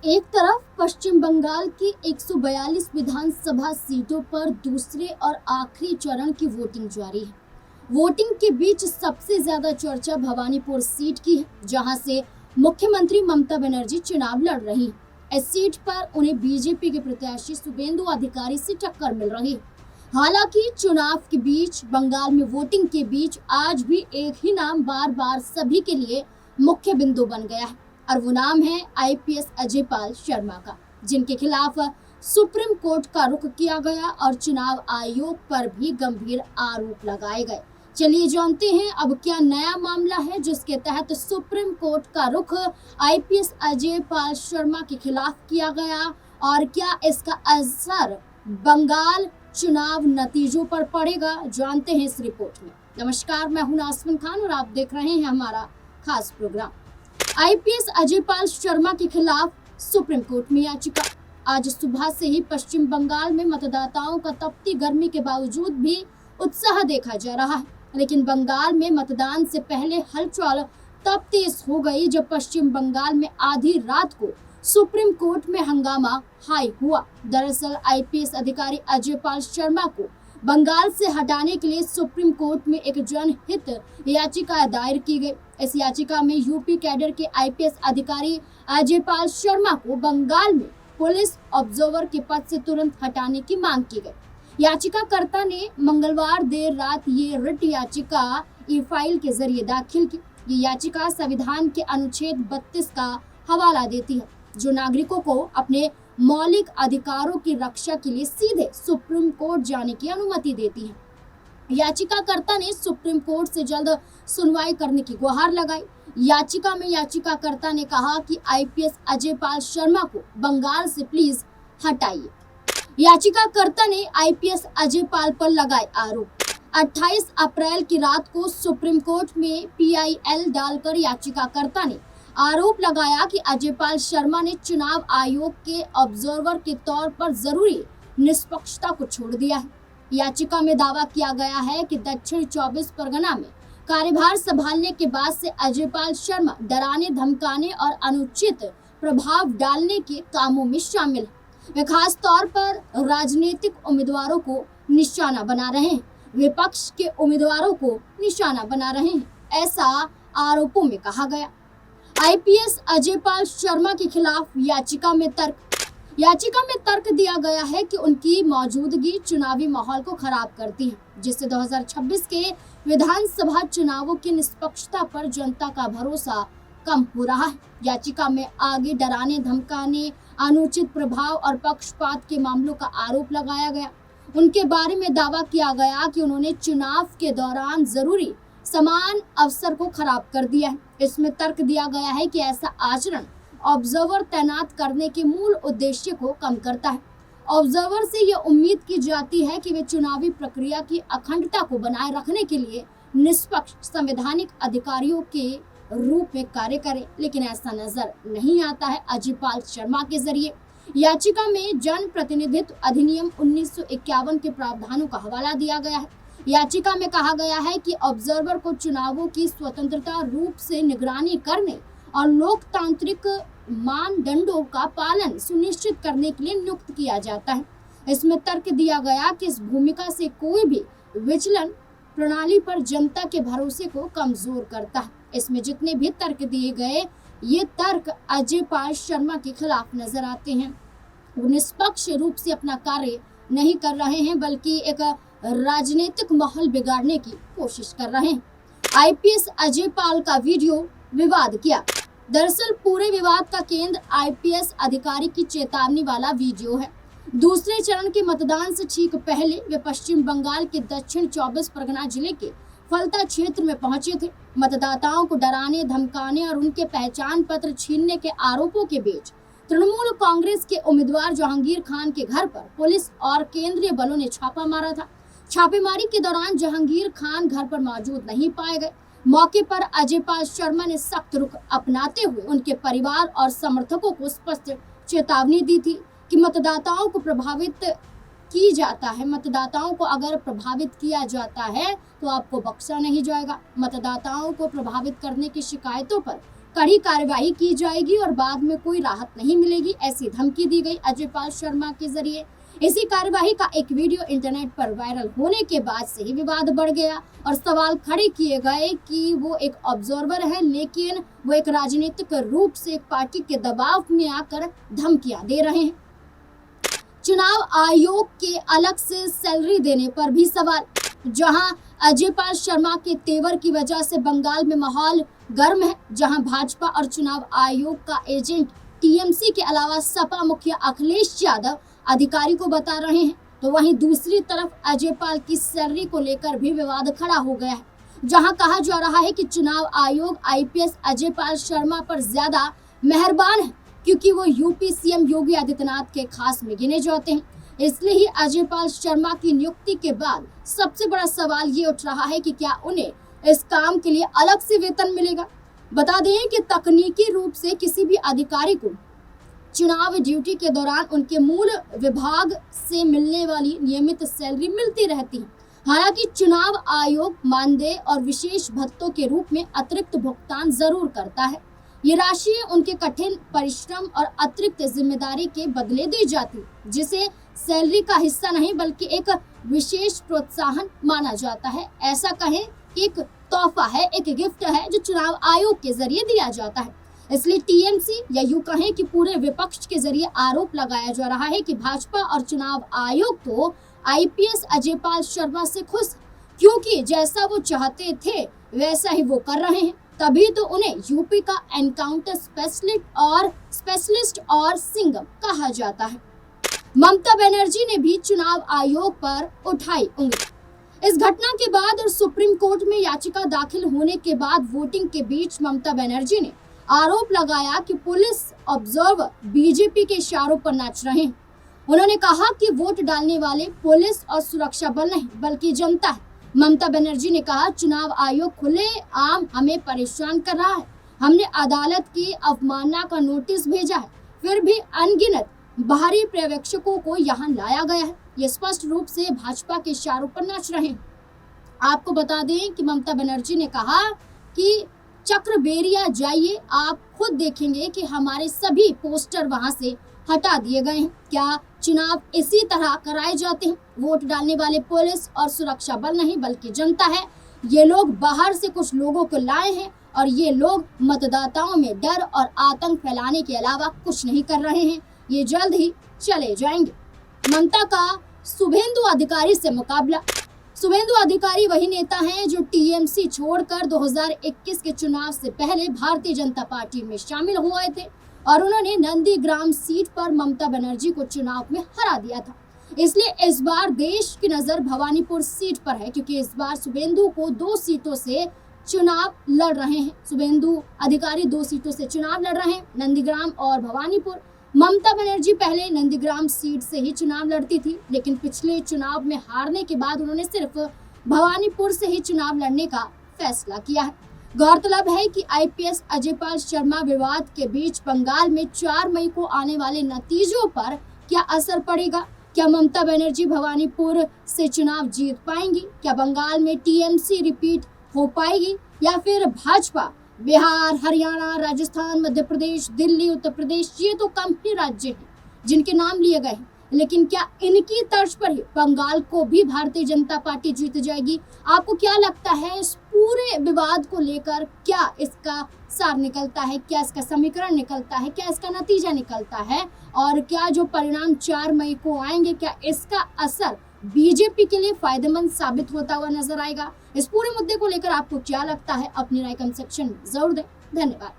एक तरफ पश्चिम बंगाल की 142 विधानसभा सीटों पर दूसरे और आखिरी चरण की वोटिंग जारी है। वोटिंग के बीच सबसे ज्यादा चर्चा भवानीपुर सीट की है, जहां से मुख्यमंत्री ममता बनर्जी चुनाव लड़ रही हैं। इस सीट पर उन्हें बीजेपी के प्रत्याशी शुभेंदु अधिकारी से टक्कर मिल रही है। हालांकि चुनाव के बीच बंगाल में वोटिंग के बीच आज भी एक ही नाम बार बार सभी के लिए मुख्य बिंदु बन गया है और वो नाम है आईपीएस अजयपाल शर्मा का, जिनके खिलाफ सुप्रीम कोर्ट का रुख किया गया और चुनाव आयोग पर भी गंभीर आरोप लगाए गए। चलिए जानते हैं अब क्या नया मामला है जिसके तहत सुप्रीम कोर्ट का रुख आईपीएस अजयपाल शर्मा के खिलाफ किया गया और क्या इसका असर बंगाल चुनाव नतीजों पर पड़ेगा, जानते हैं इस रिपोर्ट में। नमस्कार, मैं हूं नासमिन खान और आप देख रहे हैं हमारा खास प्रोग्राम। आईपीएस अजयपाल शर्मा के खिलाफ सुप्रीम कोर्ट में याचिका। आज सुबह से ही पश्चिम बंगाल में मतदाताओं का तपती गर्मी के बावजूद भी उत्साह देखा जा रहा है, लेकिन बंगाल में मतदान से पहले हलचल तब तेज हो गई जब पश्चिम बंगाल में आधी रात को सुप्रीम कोर्ट में हंगामा हाई हुआ। दरअसल आईपीएस अधिकारी अजयपाल शर्मा को बंगाल से हटाने के लिए सुप्रीम कोर्ट में एक जनहित याचिका दायर की गई। इस याचिका में यूपी कैडर के आईपीएस अधिकारी अजयपाल शर्मा को बंगाल में पुलिस ऑब्जर्वर के पद से तुरंत हटाने की मांग की गई। याचिकाकर्ता ने मंगलवार देर रात ये रिट याचिका ई फाइल के जरिए दाखिल की। ये याचिका संविधान के अनुच्छेद 32 का हवाला देती है, जो नागरिकों को अपने मौलिक अधिकारों की रक्षा के लिए सीधे सुप्रीम कोर्ट जाने की अनुमति देती है। याचिकाकर्ता ने सुप्रीम कोर्ट से जल्द सुनवाई करने की गुहार लगाई। याचिका में याचिकाकर्ता ने कहा कि आईपीएस अजयपाल शर्मा को बंगाल से प्लीज हटाइए। याचिकाकर्ता ने आईपीएस अजयपाल पर लगाए आरोप। 28 अप्रैल की रात को सुप्रीम कोर्ट में पीआईएल डालकर याचिकाकर्ता ने आरोप लगाया कि अजयपाल शर्मा ने चुनाव आयोग के ऑब्जर्वर के तौर पर जरूरी निष्पक्षता को छोड़ दिया है। याचिका में दावा किया गया है कि दक्षिण 24 परगना में कार्यभार संभालने के बाद से अजयपाल शर्मा डराने, धमकाने और अनुचित प्रभाव डालने के कामों में शामिल है। वे खास तौर पर राजनीतिक उम्मीदवारों को निशाना बना रहे हैं, विपक्ष के उम्मीदवारों को निशाना बना रहे हैं, ऐसा आरोपों में कहा गया। आईपीएस अजयपाल शर्मा के खिलाफ याचिका में तर्क दिया गया है कि उनकी मौजूदगी चुनावी माहौल को खराब करती है, जिससे 2026 के विधानसभा चुनावों की निष्पक्षता पर जनता का भरोसा कम हो रहा है। याचिका में आगे डराने, धमकाने, अनुचित प्रभाव और पक्षपात के मामलों का आरोप लगाया गया। उनके बारे में दावा किया गया कि उन्होंने चुनाव के दौरान जरूरी समान अवसर को खराब कर दिया है। इसमें तर्क दिया गया है कि ऐसा आचरण ऑब्जर्वर तैनात करने के मूल उद्देश्य को कम करता है। ऑब्जर्वर से यह उम्मीद की जाती है कि वे चुनावी प्रक्रिया की अखंडता को बनाए रखने के लिए निष्पक्ष संवैधानिक अधिकारियों के रूप में कार्य करें, लेकिन ऐसा नजर नहीं आता है अजयपाल शर्मा के जरिए। याचिका में जन प्रतिनिधित्व अधिनियम 1951 के प्रावधानों का हवाला दिया गया है। याचिका में कहा गया है कि ऑब्जर्वर को चुनावों की स्वतंत्रता रूप से निगरानी करने और लोकतांत्रिक मानदंडों का पालन सुनिश्चित करने के लिए नियुक्त किया जाता है। इसमें तर्क दिया गया कि इस भूमिका से कोई भी विचलन प्रणाली पर जनता के भरोसे को कमजोर करता है। इसमें जितने भी तर्क दिए गए, ये तर्क अजयपाल शर्मा के खिलाफ नजर आते हैं। वो निष्पक्ष रूप से अपना कार्य नहीं कर रहे हैं, बल्कि एक राजनीतिक माहौल बिगाड़ने की कोशिश कर रहे हैं। आईपीएस अजयपाल का वीडियो विवाद किया। दरअसल पूरे विवाद का केंद्र आईपीएस अधिकारी की चेतावनी वाला वीडियो है। दूसरे चरण के मतदान से ठीक पहले वे पश्चिम बंगाल के दक्षिण 24 परगना जिले के फलता क्षेत्र में पहुंचे थे। मतदाताओं को डराने, धमकाने और उनके पहचान पत्र छीनने के आरोपों के बीच तृणमूल कांग्रेस के उम्मीदवार जहांगीर खान के घर पर पुलिस और केंद्रीय बलों ने छापा मारा था। छापेमारी के दौरान जहांगीर खान घर पर मौजूद नहीं पाए गए। मौके पर अजयपाल शर्मा ने सख्त रुख अपनाते हुए उनके परिवार और समर्थकों को स्पष्ट चेतावनी दी थी कि मतदाताओं को अगर प्रभावित किया जाता है तो आपको बख्शा नहीं जाएगा। मतदाताओं को प्रभावित करने की शिकायतों पर कड़ी कार्रवाई की जाएगी और बाद में कोई राहत नहीं मिलेगी, ऐसी धमकी दी गई अजयपाल शर्मा के जरिए। इसी कार्यवाही का एक वीडियो इंटरनेट पर वायरल होने के बाद से ही विवाद बढ़ गया और सवाल खड़े किए गए कि वो एक ऑब्जर्वर है, लेकिन वो एक राजनीतिक रूप से एक पार्टी के दबाव में आकर धमकियां दे रहे हैं। चुनाव आयोग के अलग से सैलरी देने पर भी सवाल। जहां अजयपाल शर्मा के तेवर की वजह से बंगाल में माहौल गर्म है, जहां भाजपा और चुनाव आयोग का एजेंट टीएमसी के अलावा सपा मुखिया अखिलेश यादव अधिकारी को बता रहे हैं, तो वहीं दूसरी तरफ अजयपाल की सैलरी को लेकर भी विवाद खड़ा हो गया है। जहां कहा जा रहा है कि चुनाव आयोग आईपीएस अजयपाल शर्मा पर ज्यादा मेहरबान है, क्योंकि वो यूपी सीएम योगी आदित्यनाथ के खास में गिने जाते हैं। इसलिए ही अजयपाल शर्मा की नियुक्ति के बाद सबसे बड़ा सवाल ये उठ रहा है कि क्या उन्हें इस काम के लिए अलग से वेतन मिलेगा। बता दें कि तकनीकी रूप से किसी भी अधिकारी को चुनाव ड्यूटी के दौरान उनके मूल विभाग से मिलने वाली नियमित सैलरी मिलती रहती है। हालांकि चुनाव आयोग मानदेय और विशेष भत्तों के रूप में अतिरिक्त भुगतान जरूर करता है। ये राशि उनके कठिन परिश्रम और अतिरिक्त जिम्मेदारी के बदले दी जाती, जिसे सैलरी का हिस्सा नहीं बल्कि एक विशेष प्रोत्साहन माना जाता है। ऐसा कहें कि एक तोहफा है, एक गिफ्ट है जो चुनाव आयोग के जरिए दिया जाता है। इसलिए टीएमसी या यूं कहें कि पूरे विपक्ष के जरिए आरोप लगाया जा रहा है कि भाजपा और चुनाव आयोग तो आईपीएस अजयपाल शर्मा से खुश, क्योंकि जैसा वो चाहते थे वैसा ही वो कर रहे हैं। तभी तो उन्हें यूपी का एनकाउंटर स्पेशलिस्ट और सिंघम कहा जाता है। ममता बनर्जी ने भी चुनाव आयोग पर उठाई उंगली। इस घटना के बाद और सुप्रीम कोर्ट में याचिका दाखिल होने के बाद वोटिंग के बीच ममता बनर्जी ने आरोप लगाया कि पुलिस ऑब्जर्वर बीजेपी के इशारों पर नाच रहे हैं। उन्होंने कहा कि वोट डालने वाले पुलिस और सुरक्षा बल नहीं बल्कि जनता है। ममता बनर्जी ने कहा, चुनाव आयोग खुलेआम हमें परेशान कर रहा है। हमने अदालत की अवमानना का नोटिस भेजा है, फिर भी अनगिनत बाहरी पर्यवेक्षकों को यहाँ लाया गया है। ये स्पष्ट रूप से भाजपा के इशारों पर नाच रहे हैं। आपको बता दें कि ममता बनर्जी ने कहा कि चक्रबेरिया जाइए, आप खुद देखेंगे कि हमारे सभी पोस्टर वहां से हटा दिए गए हैं। क्या चुनाव इसी तरह कराए जाते हैं? वोट डालने वाले पुलिस और सुरक्षा बल नहीं बल्कि जनता है। ये लोग बाहर से कुछ लोगों को लाए हैं और ये लोग मतदाताओं में डर और आतंक फैलाने के अलावा कुछ नहीं कर रहे हैं। ये जल्द ही चले जाएंगे। ममता का शुभेंदु अधिकारी से मुकाबला। शुभेंदु अधिकारी वही नेता हैं जो टीएमसी छोड़कर 2021 के चुनाव से पहले भारतीय जनता पार्टी में शामिल हुए थे और उन्होंने नंदीग्राम सीट पर ममता बनर्जी को चुनाव में हरा दिया था। इसलिए इस बार देश की नजर भवानीपुर सीट पर है, क्योंकि इस बार शुभेंदु को 2 सीटों से चुनाव लड़ रहे हैं। शुभेंदु अधिकारी 2 सीटों से चुनाव लड़ रहे हैं, नंदीग्राम और भवानीपुर। ममता बनर्जी पहले नंदीग्राम सीट से ही चुनाव लड़ती थी, लेकिन पिछले चुनाव में हारने के बाद उन्होंने सिर्फ भवानीपुर से ही चुनाव लड़ने का फैसला किया है। गौरतलब है कि आईपीएस अजयपाल शर्मा विवाद के बीच बंगाल में 4 मई को आने वाले नतीजों पर क्या असर पड़ेगा? क्या ममता बनर्जी भवानीपुर से चुनाव जीत पाएंगी? क्या बंगाल में टीएमसी रिपीट हो पाएगी या फिर भाजपा? बिहार, हरियाणा, राजस्थान, मध्य प्रदेश, दिल्ली, उत्तर प्रदेश, ये तो कम ही राज्य हैं जिनके नाम लिए गए हैं, लेकिन क्या इनकी तर्ज पर ही बंगाल को भी भारतीय जनता पार्टी जीत जाएगी? आपको क्या लगता है इस पूरे विवाद को लेकर? क्या इसका सार निकलता है? क्या इसका समीकरण निकलता है? क्या इसका नतीजा निकलता है? और क्या जो परिणाम 4 मई को आएंगे, क्या इसका असर बीजेपी के लिए फायदेमंद साबित होता हुआ नजर आएगा? इस पूरे मुद्दे को लेकर आपको क्या लगता है? अपनी राय कमेंट सेक्शन में जरूर दें। धन्यवाद।